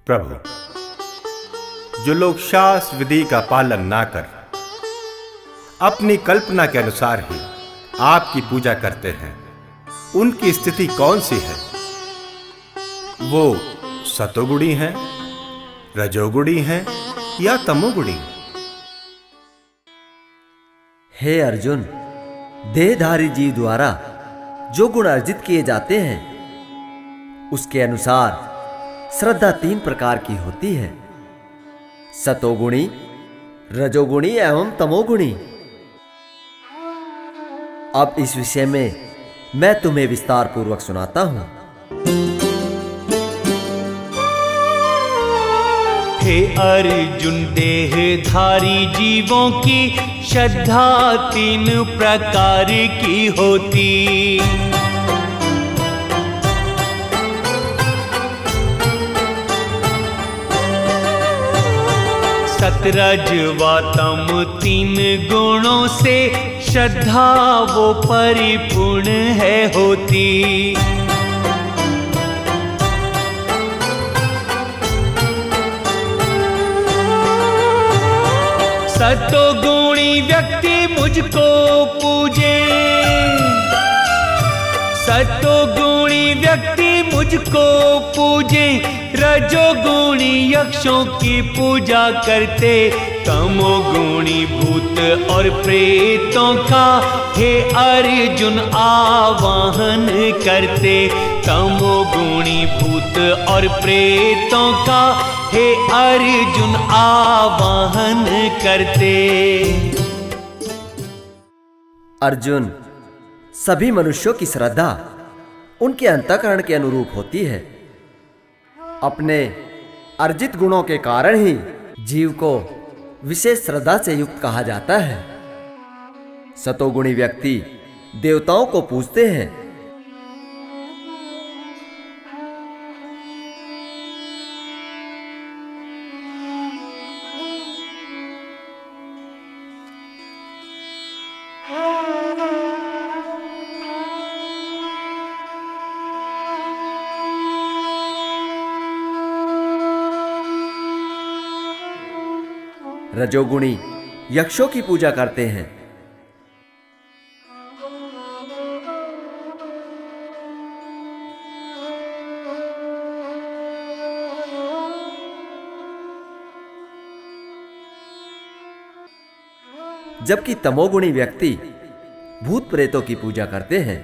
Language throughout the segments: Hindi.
प्रभु, जो लोग शास्त्र विधि का पालन ना कर अपनी कल्पना के अनुसार ही आपकी पूजा करते हैं, उनकी स्थिति कौन सी है? वो सतोगुणी हैं, रजोगुणी हैं या तमोगुणी? हे अर्जुन, देहधारी जीव द्वारा जो गुण अर्जित किए जाते हैं उसके अनुसार श्रद्धा 3 प्रकार की होती है: सतोगुणी, रजोगुणी एवं तमोगुणी। अब इस विषय में मैं तुम्हें विस्तार पूर्वक सुनाता हूं। हे अर्जुन, देहधारी जीवों की श्रद्धा 3 प्रकार की होती। सतरजवा तम 3 गुणों से श्रद्धा वो परिपूर्ण है होती। सतोगुणी व्यक्ति मुझको पूजे, सतोगुणी व्यक्ति मुझको पूजे, रजोगुणी यक्षों की पूजा करते, तमोगुणी भूत और प्रेतों का हे अर्जुन आवाहन करते, तमोगुणी भूत और प्रेतों का हे अर्जुन आवाहन करते। अर्जुन, सभी मनुष्यों की श्रद्धा उनके अंतःकरण के अनुरूप होती है। अपने अर्जित गुणों के कारण ही जीव को विशेष श्रद्धा से युक्त कहा जाता है। सतोगुणी व्यक्ति देवताओं को पूजते हैं, रजोगुणी यक्षों की पूजा करते हैं, जबकि तमोगुणी व्यक्ति भूत प्रेतों की पूजा करते हैं।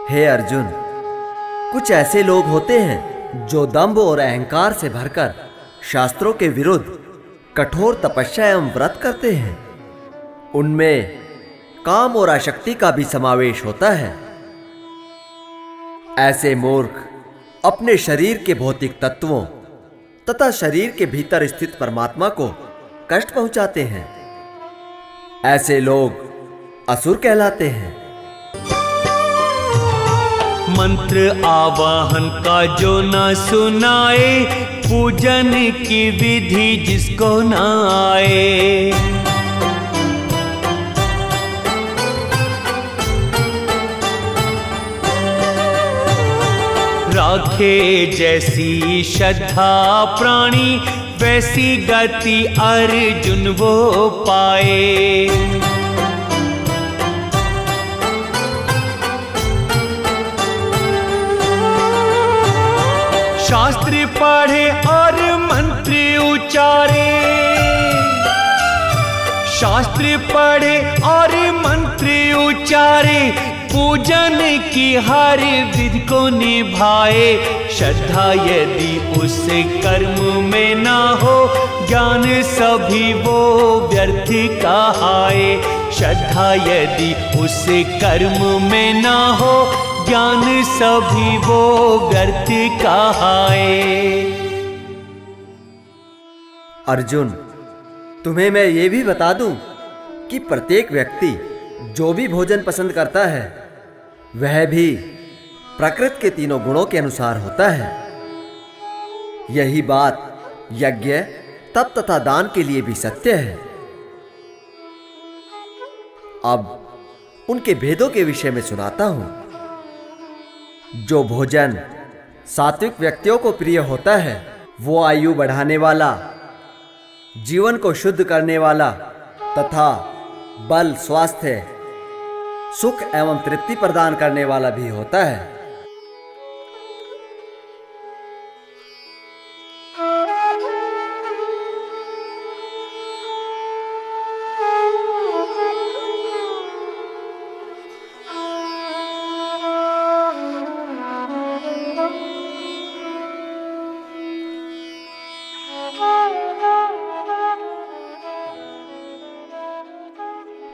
हे अर्जुन, कुछ ऐसे लोग होते हैं जो दंभ और अहंकार से भरकर शास्त्रों के विरुद्ध कठोर तपस्या एवं व्रत करते हैं। उनमें काम और आसक्ति का भी समावेश होता है। ऐसे मूर्ख अपने शरीर के भौतिक तत्वों तथा शरीर के भीतर स्थित परमात्मा को कष्ट पहुंचाते हैं। ऐसे लोग असुर कहलाते हैं। मंत्र आवाहन का जो न सुनाए, पूजन की विधि जिसको न आए। राखे जैसी श्रद्धा प्राणी, वैसी गति अर्जुन वो पाए। शास्त्र पढ़े और मंत्र उच्चारे, शास्त्र पढ़े और मंत्र उच्चारे, पूजन की हर विधि को निभाए। श्रद्धा यदि उस कर्म में ना हो, ज्ञान सभी वो व्यर्थ कहाए। श्रद्धा यदि उस कर्म में ना हो, ज्ञान सभी वो व्यर्थ कहाए। अर्जुन, तुम्हें मैं ये भी बता दूं कि प्रत्येक व्यक्ति जो भी भोजन पसंद करता है वह भी प्रकृति के तीनों गुणों के अनुसार होता है। यही बात यज्ञ, तप तथा दान के लिए भी सत्य है। अब उनके भेदों के विषय में सुनाता हूं। जो भोजन सात्विक व्यक्तियों को प्रिय होता है वो आयु बढ़ाने वाला, जीवन को शुद्ध करने वाला तथा बल, स्वास्थ्य, सुख एवं तृप्ति प्रदान करने वाला भी होता है।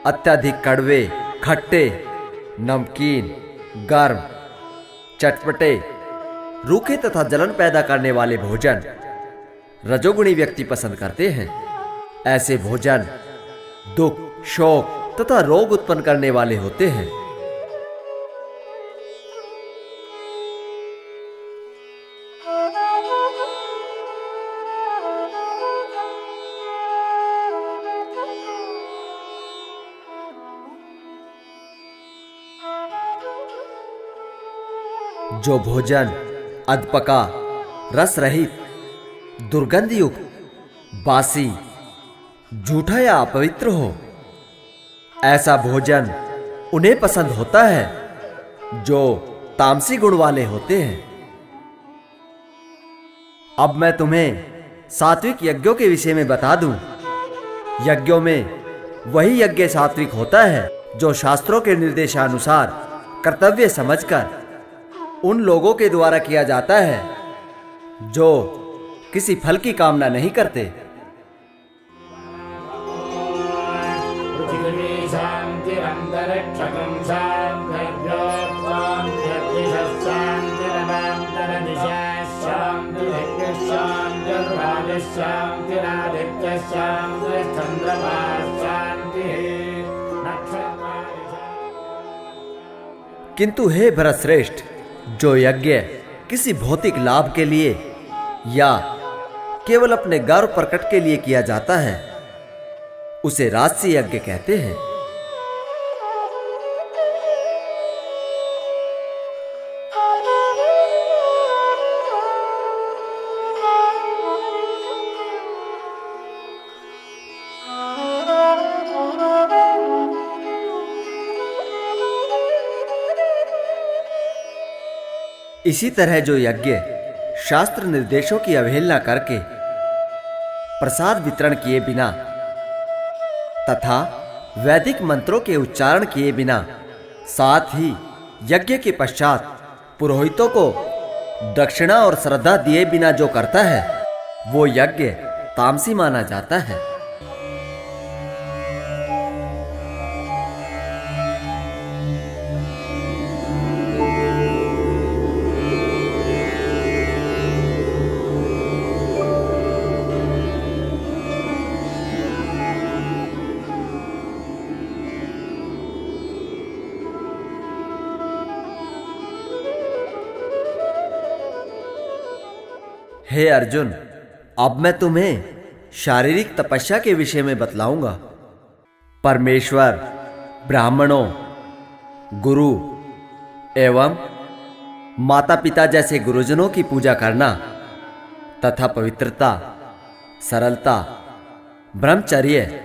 अत्यधिक कड़वे, खट्टे, नमकीन, गर्म, चटपटे, रूखे तथा जलन पैदा करने वाले भोजन रजोगुणी व्यक्ति पसंद करते हैं। ऐसे भोजन दुख, शोक तथा रोग उत्पन्न करने वाले होते हैं। जो भोजन अधपका, रस रहित, दुर्गंध युक्त, बासी, झूठा या अपवित्र हो, ऐसा भोजन उन्हें पसंद होता है जो तामसी गुण वाले होते हैं। अब मैं तुम्हें सात्विक यज्ञों के विषय में बता दूं। यज्ञों में वही यज्ञ सात्विक होता है जो शास्त्रों के निर्देशानुसार कर्तव्य समझकर उन लोगों के द्वारा किया जाता है जो किसी फल की कामना नहीं करते। किंतु हे भरतश्रेष्ठ, जो यज्ञ किसी भौतिक लाभ के लिए या केवल अपने गर्व प्रकट के लिए किया जाता है उसे राजसी यज्ञ कहते हैं। इसी तरह जो यज्ञ शास्त्र निर्देशों की अवहेलना करके प्रसाद वितरण किए बिना तथा वैदिक मंत्रों के उच्चारण किए बिना, साथ ही यज्ञ के पश्चात पुरोहितों को दक्षिणा और श्रद्धा दिए बिना जो करता है वो यज्ञ तामसी माना जाता है। हे अर्जुन, अब मैं तुम्हें शारीरिक तपस्या के विषय में बतलाऊंगा। परमेश्वर, ब्राह्मणों, गुरु एवं माता पिता जैसे गुरुजनों की पूजा करना तथा पवित्रता, सरलता, ब्रह्मचर्य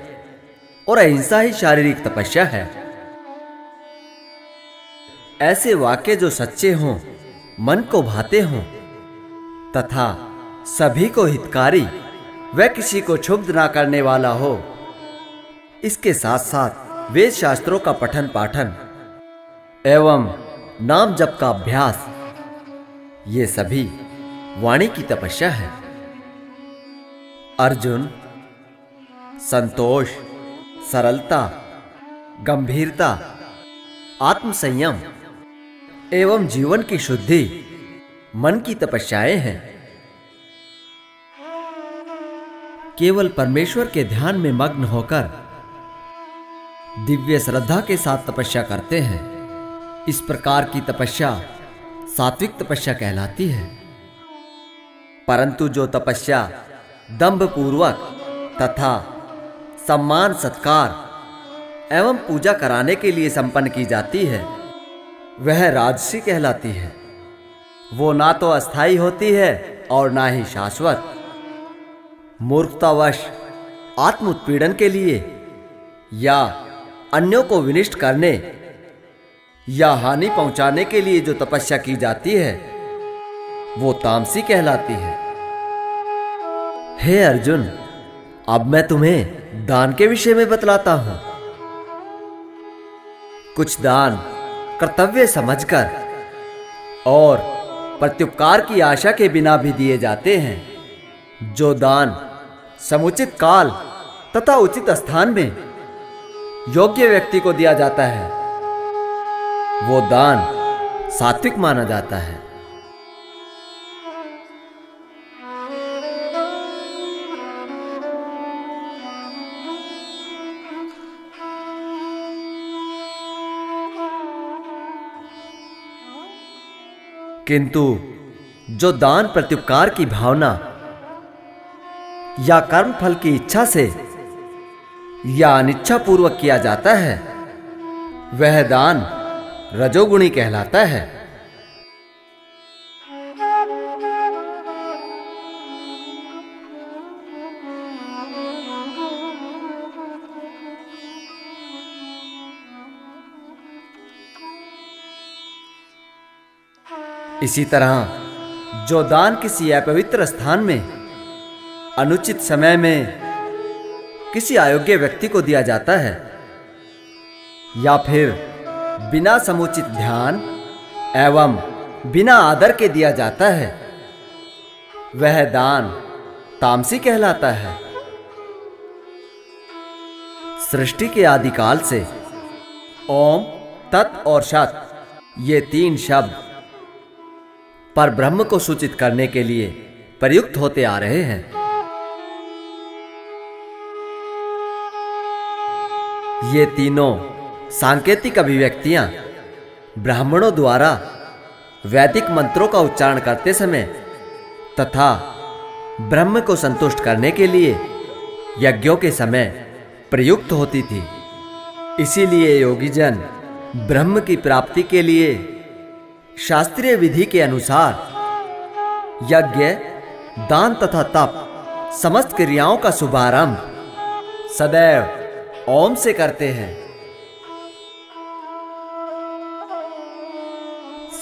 और अहिंसा ही शारीरिक तपस्या है। ऐसे वाक्य जो सच्चे हों, मन को भाते हों तथा सभी को हितकारी व किसी को क्षुब्ध ना करने वाला हो, इसके साथ साथ वेद शास्त्रों का पठन पाठन एवं नाम जप का अभ्यास, ये सभी वाणी की तपस्या है। अर्जुन, संतोष, सरलता, गंभीरता, आत्मसंयम एवं जीवन की शुद्धि मन की तपस्याएं हैं। केवल परमेश्वर के ध्यान में मग्न होकर दिव्य श्रद्धा के साथ तपस्या करते हैं। इस प्रकार की तपस्या सात्विक तपस्या कहलाती है। परंतु जो तपस्या दंभ पूर्वक तथा सम्मान सत्कार एवं पूजा कराने के लिए संपन्न की जाती है, वह राजसी कहलाती है। वो ना तो अस्थायी होती है और ना ही शाश्वत। मूर्खतावश आत्म उत्पीड़न के लिए या अन्यों को विनिष्ट करने या हानि पहुंचाने के लिए जो तपस्या की जाती है, वो तामसी कहलाती है। हे अर्जुन, अब मैं तुम्हें दान के विषय में बतलाता हूं। कुछ दान कर्तव्य समझकर और प्रत्युपकार की आशा के बिना भी दिए जाते हैं। जो दान समुचित काल तथा उचित स्थान में योग्य व्यक्ति को दिया जाता है, वो दान सात्विक माना जाता है। किंतु जो दान प्रत्युपकार की भावना या कर्म फल की इच्छा से या अनिच्छा पूर्वक किया जाता है, वह दान रजोगुणी कहलाता है। इसी तरह जो दान किसी अपवित्र स्थान में अनुचित समय में किसी अयोग्य व्यक्ति को दिया जाता है या फिर बिना समुचित ध्यान एवं बिना आदर के दिया जाता है, वह दान तामसी कहलाता है। सृष्टि के आदिकाल से ओम, तत् और सत् ये तीन शब्द पर ब्रह्म को सूचित करने के लिए प्रयुक्त होते आ रहे हैं। ये तीनों सांकेतिक अभिव्यक्तियां ब्राह्मणों द्वारा वैदिक मंत्रों का उच्चारण करते समय तथा ब्रह्म को संतुष्ट करने के लिए यज्ञों के समय प्रयुक्त होती थी। इसीलिए योगीजन ब्रह्म की प्राप्ति के लिए शास्त्रीय विधि के अनुसार यज्ञ, दान तथा तप समस्त क्रियाओं का शुभारंभ सदैव ओम से करते हैं।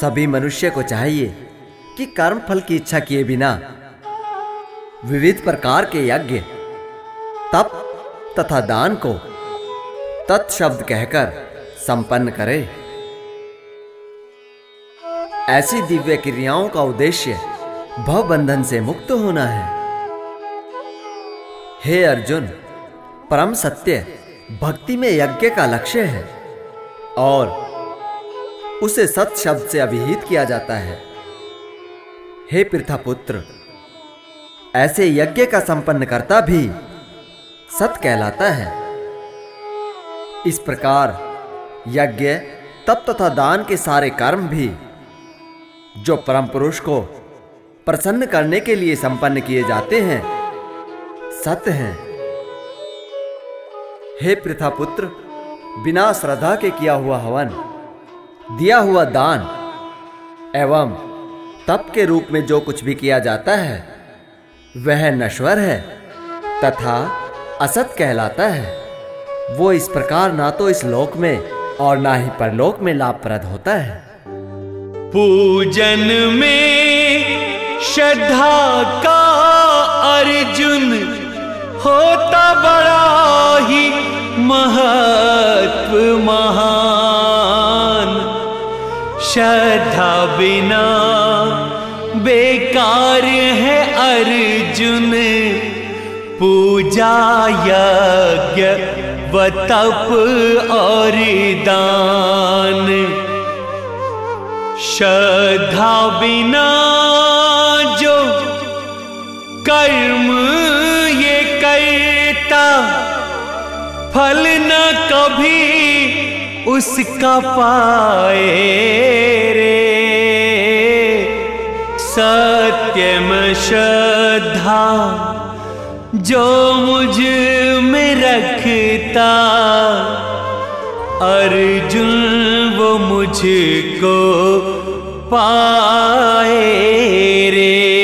सभी मनुष्य को चाहिए कि कर्म फल की इच्छा किए बिना विविध प्रकार के यज्ञ, तप तथा दान को तत्शब्द कहकर संपन्न करे। ऐसी दिव्य क्रियाओं का उद्देश्य भवबंधन से मुक्त होना है। हे अर्जुन, परम सत्य भक्ति में यज्ञ का लक्ष्य है और उसे सत शब्द से अभिहित किया जाता है। हे पृथापुत्र, ऐसे यज्ञ का संपन्न करता भी सत कहलाता है। इस प्रकार यज्ञ, तप तथा दान के सारे कर्म भी जो परम पुरुष को प्रसन्न करने के लिए संपन्न किए जाते हैं, सत्य हैं। हे पृथापुत्र, बिना श्रद्धा के किया हुआ हवन, दिया हुआ दान एवं तप के रूप में जो कुछ भी किया जाता है, वह नश्वर है तथा असत कहलाता है। वो इस प्रकार ना तो इस लोक में और ना ही परलोक में लाभप्रद होता है। पूजन में श्रद्धा का अर्जुन होता बड़ा ही महत्व महान। श्रद्धा बिना बेकार है अर्जुन, पूजा यज्ञ व तप और दान। श्रद्धा बिना जो कर्म ये करता, फल न कभी उसका पाए रे। सत्यम श्रद्धा जो मुझ में रखता, अर्जुन वो मुझको पाए रे।